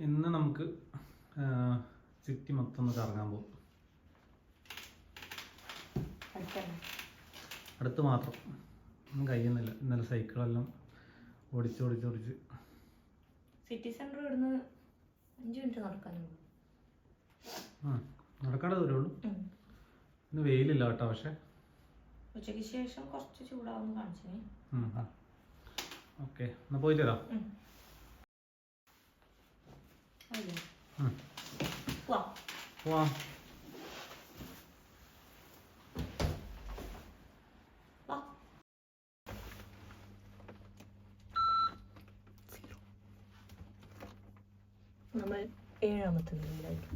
ഇന്ന് നമുക്ക് സിറ്റി മൊത്തം ഒന്ന് കറങ്ങാൻ പോകും. അടുത്ത് മാത്രം ഒന്നും കഴിയുന്നില്ല. ഇന്നലെ സൈക്കിളെല്ലാം ഓടിച്ച് സിറ്റി സെന്റർ ഇവിടുന്ന് 5 മിനിറ്റ് നടക്കാനുള്ളൂ. നടക്കേണ്ട ദൂരമുള്ളൂ. ഇന്ന് വെയിലില്ല കേട്ടോ. പക്ഷെ ഉച്ചയ്ക്ക് ശേഷം കുറച്ച് ചൂടാവുന്ന കാണിച്ചേ. ഓക്കെ, എന്നാ പോയിട്ട് വരാം. പോവാം. നമ്മൾ 7ാമത്തെ നിലയിലായിരിക്കും.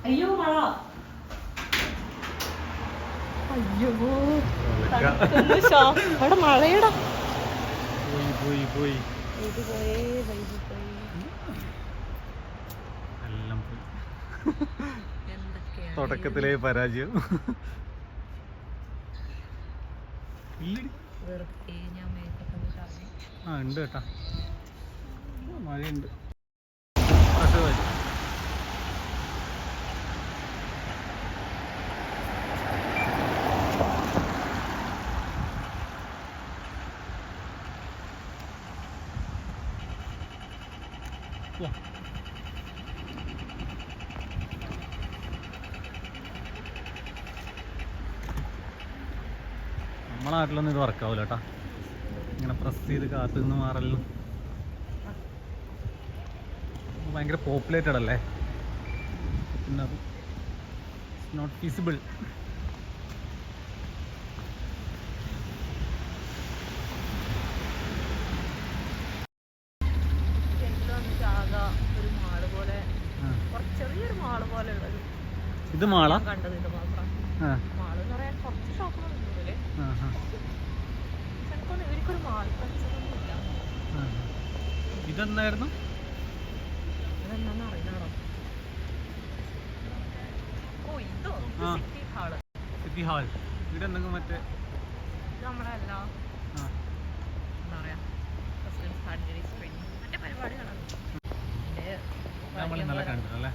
അയ്യോ മഴ, അയ്യോ അവിടെ മഴയടാ. പോയി എല്ലാം പോയി. തുടക്കത്തിലേ പരാജയം. ഉണ്ട് കേട്ടാ, മഴയുണ്ട്. നമ്മളെ നാട്ടിലൊന്നും ഇത് വർക്കാവില്ല കേട്ടാ. ഇങ്ങനെ പ്രസ് ചെയ്ത് കാത്തു നിന്ന് മാറലും ഭയങ്കര പോപ്പുലേറ്റഡ് അല്ലേ, പിന്നെ നോട്ട് ഫീസിബിൾ. ഇത് മാള കണ്ടത് ഇത് മാത്രം. മാള് എന്ന് പറയാൻ കുറച്ച് ഷോപ്പുകളുണ്ട്. ഇതെന്തായിരുന്നു? City hall. ഇവിടെ എന്തെങ്കിലും മറ്റേ നമ്മൾ ഇന്നലെ കണ്ടിട്ടല്ലേ.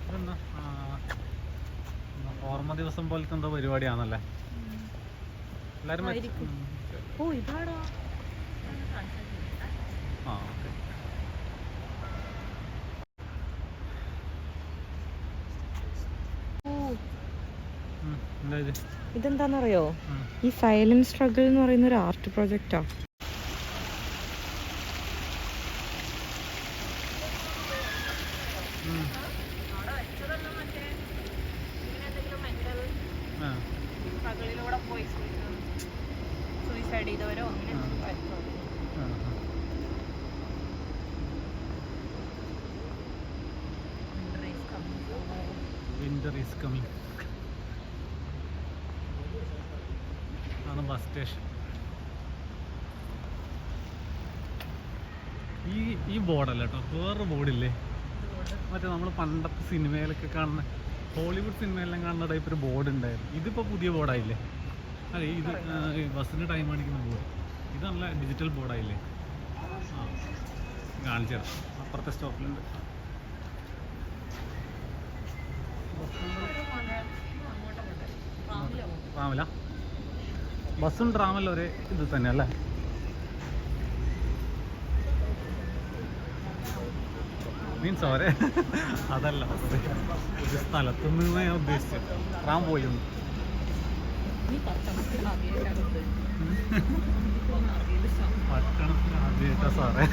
ഇതെന്താ ഓർമ്മ ദിവസം പോലത്തെ എന്തോ പരിപാടിയാണല്ലേ എല്ലാരും. ഇതെന്താന്നറിയോ? ഈ സൈലന്റ് സ്ട്രഗിൾ എന്ന് പറയുന്ന ഒരു ആർട്ട് പ്രൊജക്റ്റാ. സൂയിസൈഡ് ചെയ്തവരോ അങ്ങനെ വിന്റർ ഈസ് കമ്മിങ് ആണ് ബസ് സ്റ്റേഷൻ. ഈ ബോർഡല്ല കേട്ടോ, വേറൊരു ബോർഡില്ലേ മറ്റേ നമ്മൾ പണ്ടത്തെ സിനിമയിലൊക്കെ കാണുന്ന, ഹോളിവുഡ് സിനിമയിലെല്ലാം കാണുന്ന ടൈപ്പ് ഒരു ബോർഡ് ഉണ്ടായിരുന്നു. ഇതിപ്പോൾ പുതിയ ബോർഡായില്ലേ? അതെ, ഇത് ബസ്സിൻ്റെ ടൈം കാണിക്കുന്ന ബോർഡ്. ഇത് നല്ല ഡിജിറ്റൽ ബോർഡായില്ലേ? കാണിച്ചു തരാം. അപ്പുറത്തെ സ്റ്റോപ്പിലുണ്ട്. ട്രാവല ബസ്സും ട്രാവലും ഒരേ ഇത് തന്നെ അല്ലേ? മീൻസ് ഒരേ അതല്ല, ഒരു സ്ഥലത്തുനിന്ന് ഞാൻ ഉദ്ദേശിച്ചത്. ട്രാം പോയി ഒന്ന് പട്ടണത്തിന് ആദ്യമായിട്ടാ സാറേ.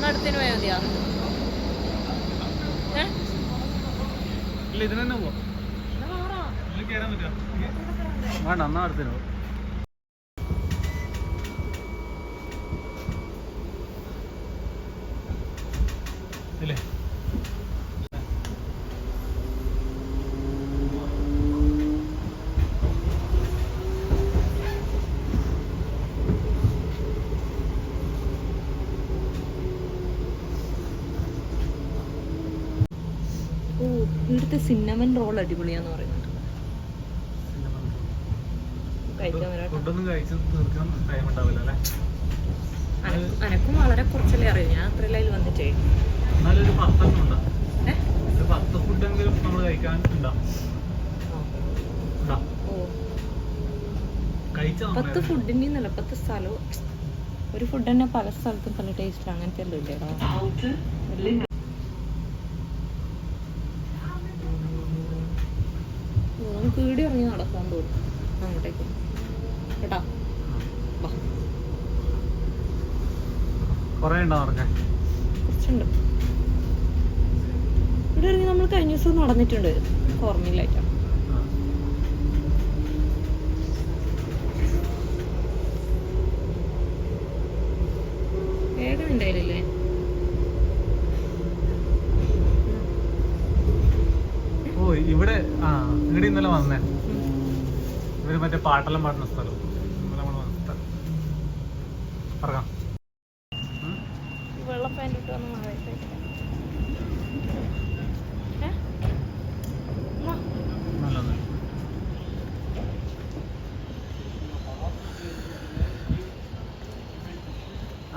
അടുത്തിന് പോയാൽ മതിയാ? ഇല്ല, ഇതിന് തന്നെ പോവാം. കയറാൻ പറ്റുമോ? വേണ്ട, എന്നാ അടുത്തിന് പോവാം. ഇല്ലേ ഇവിടുത്തെ സിന്നമൻ റോൾ അടിപൊളിയാന്ന് പറയുന്നുണ്ട്. കഴിക്കാൻ വരാം. ഫുഡൊന്നും കഴിച്ച് തീർക്കാൻ ടൈം ഉണ്ടാവില്ല അല്ലേ? അനക്കും വളരെ കുറച്ചല്ലേ അറിയൂ. ഞാൻ അത്രയിലും വന്നിട്ടേ. എന്നാലും ഒരു 10 ഉണ്ടോ? ഒരു 10 ഫുഡെങ്കിലും നമ്മൾ കഴിക്കാൻ ഉണ്ടോ? കഴിച്ച 10 ഫുഡിൻ്റെ എന്നല്ല, 10 സ്ഥലവും. ഒരു ഫുഡ് തന്നെ പല സ്ഥലത്തും പല ടേസ്റ്റ് അങ്ങനത്തെ എല്ലാം ഇല്ലേടാ. നമുക്ക് വീട് ഇറങ്ങി നടക്കാൻ തോന്നും അങ്ങോട്ടേക്ക് കേട്ടാ. കുറേ ഉണ്ടോ നടക്കാൻ? കുറച്ചുണ്ട്. ഇവിടെ ഇറങ്ങി നമ്മൾ കഴിഞ്ഞ ദിവസം നടന്നിട്ടുണ്ട്. ഓർമ്മയില്ലായിട്ടാണ്. വേഗം ഉണ്ടായില്ലേ? ഓ ഇവിടെ ഇവിടെ ഇന്നലെ വന്നേ. ഇവര് മറ്റേ പാട്ടെല്ലാം പാടുന്ന സ്ഥലം പറയാം. വെള്ള പാൻറ് ഇട്ട് വന്ന് മഴ നല്ലത്.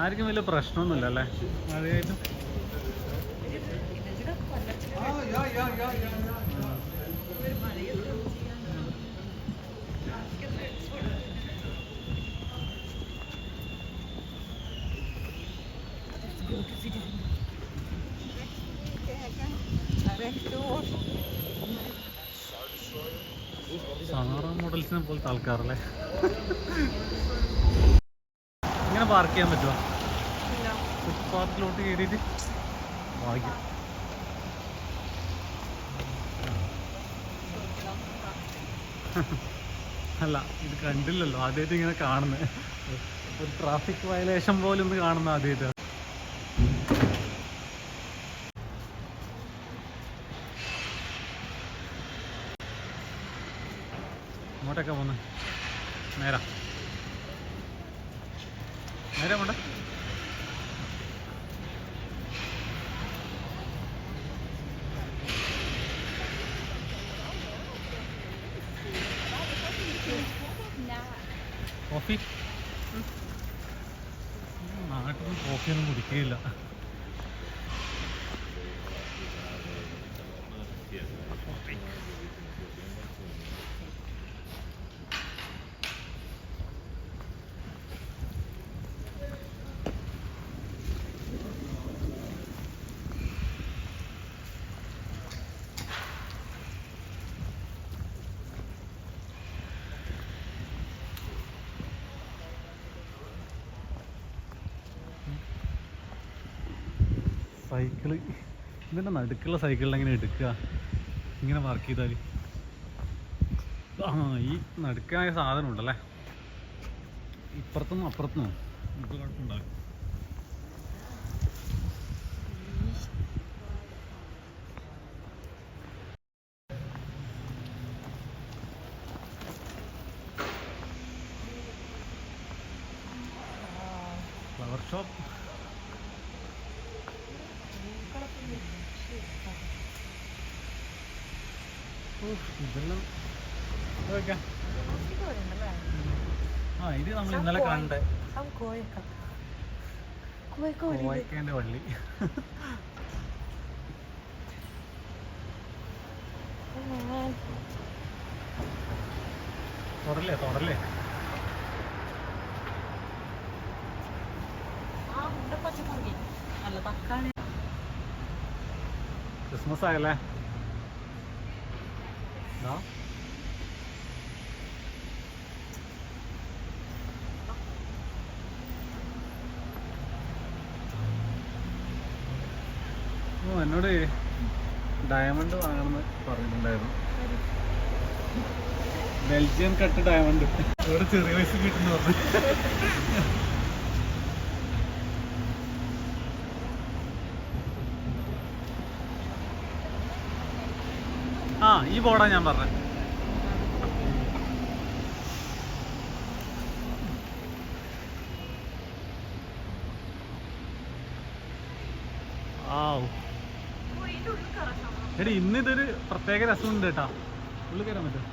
ആർക്കും വലിയ പ്രശ്നമൊന്നുമില്ല അല്ലേ മഴയായിട്ടും? സാറാ മോഡൽസിനെ പോലത്തെ ആൾക്കാരല്ലേ? ഇങ്ങനെ പാർക്ക് ചെയ്യാൻ പറ്റുമോ? ഫുട്പാത്തിലോട്ട് കയറിയിട്ട് ഭാഗ്യം. അല്ല ഇത് കണ്ടില്ലല്ലോ, ആദ്യമായിട്ട് ഇങ്ങനെ കാണുന്നത്. ഒരു ട്രാഫിക് വയലേഷൻ പോലും ഒന്ന് കാണുന്ന ആദ്യമായിട്ടാണ്. അങ്ങോട്ടൊക്കെ പോന്ന് നേരാ നേരെ പോണ്ട. കോഫി നാട്ടിൽ കോഫിയൊന്നും കുടിക്കുകയില്ല. സൈക്കിള് ഇതിൻ്റെ നടുക്കുള്ള സൈക്കിളിൽ എങ്ങനെ എടുക്കുക? ഇങ്ങനെ വർക്ക് ചെയ്താൽ ഈ നടുക്കായ സാധനം ഉണ്ടല്ലേ, ഇപ്പുറത്തുനിന്നും അപ്പുറത്തുനിന്നും നമുക്ക് കുഴപ്പമുണ്ടാകും. ഫ്ലവർ ഷോപ്പ് ഇതെല്ലാം ഇത് നമ്മൾ ഇന്നലെ കണ്ടേ കോയക്കേൻ്റെ വള്ളി. തൊടല്ലേ ക്രിസ്മസ് ആയല്ലേ? എന്നോട് ഡയമണ്ട് വാങ്ങണമെന്ന് പറഞ്ഞിട്ടുണ്ടായിരുന്നു. ബെൽജിയം കട്ട് ഡയമണ്ട് ഇവിടെ ചെറിയ വയസ്സ് കിട്ടുന്ന പറഞ്ഞു. ഈ ബോർഡാ ഞാൻ പറഞ്ഞത്. എടി ഇന്നിതൊരു പ്രത്യേക രസമുണ്ട് കേട്ടാ. ഉള്ളിൽ കയറാൻ പറ്റും.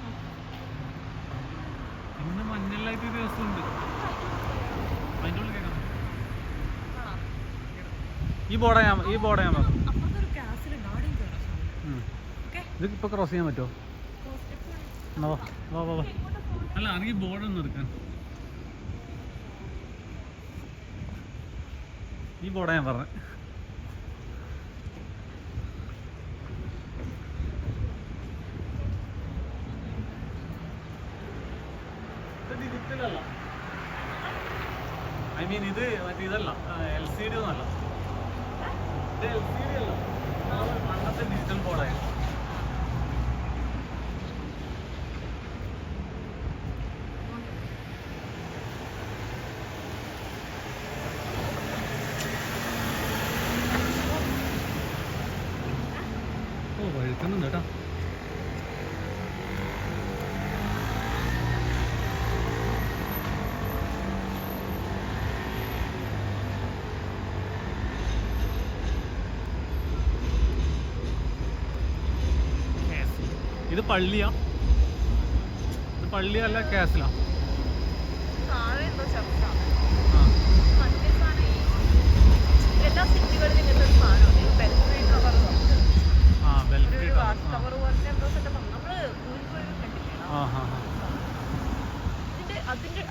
ഇന്ന് മഞ്ഞളിലായിട്ട് ഒരു രസമുണ്ട്. അതിൻ്റെ ഉള്ളിൽ കയറാൻ പറ്റും. ഈ ബോർഡാ ഞാൻ പറഞ്ഞു. ഇത് ഇപ്പൊ ക്രോസ് ചെയ്യാൻ പറ്റുമോ? വാ വാ വാ വാ. അല്ല ആണെങ്കിൽ ബോർഡ് ഒന്ന് എടുക്കാൻ. ഈ ബോർഡാ ഞാൻ പറഞ്ഞത്. ഡിജിറ്റലല്ല, ഐ മീൻ ഇത് മറ്റേ ഇതല്ല, LCD ഒന്നല്ല. ഇത് LCD അല്ല, പണ്ടത്തെ ഡിജിറ്റൽ ബോർഡായിരുന്നു. ഓ വഴുക്കുന്നുണ്ട് കേട്ടോ. ഇത് പള്ളിയാ? ഇത് പള്ളിയല്ല കാസിലാ? എല്ലാ സിറ്റികളിലും ഇങ്ങനത്തെ ഒരു സാധനമുണ്ട്.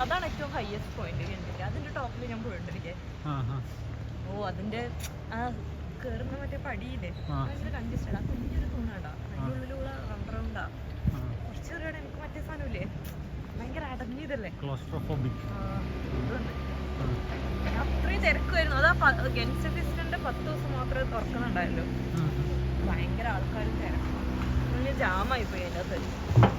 അതാണ് ഏറ്റവും ഹയസ്റ്റ് പോയിന്റ് കണ്ടിട്ട്. അതിന്റെ ടോപ്പിൽ ഞാൻ പോയിട്ടിരിക്കേ. ഓ അതിന്റെ ആ കേറുന്ന മറ്റേ പടിയില്ലേ, ഭയങ്കര കൺജസ്റ്റഡ്. ആ കുഞ്ഞൊരു തൂണാടാ, അതിന്റെ ഉള്ളിലുള്ള റൗണ്ടാ. കുറച്ച് പേരുടെ എനിക്ക് മറ്റേ സാധനമില്ലേ, ഭയങ്കര അടങ്ങിയതല്ലേ, അത്രയും തിരക്കുമായിരുന്നു. അതാ ഗെൻസ് ഫെസ്റ്റിന്റെ 10 ദിവസം മാത്രമേ തുറക്കുന്നുണ്ടായല്ലോ. ഭയങ്കര ആൾക്കാരും തിരക്കും, ജാമായി പോയി അതിൻ്റെ അകത്ത്.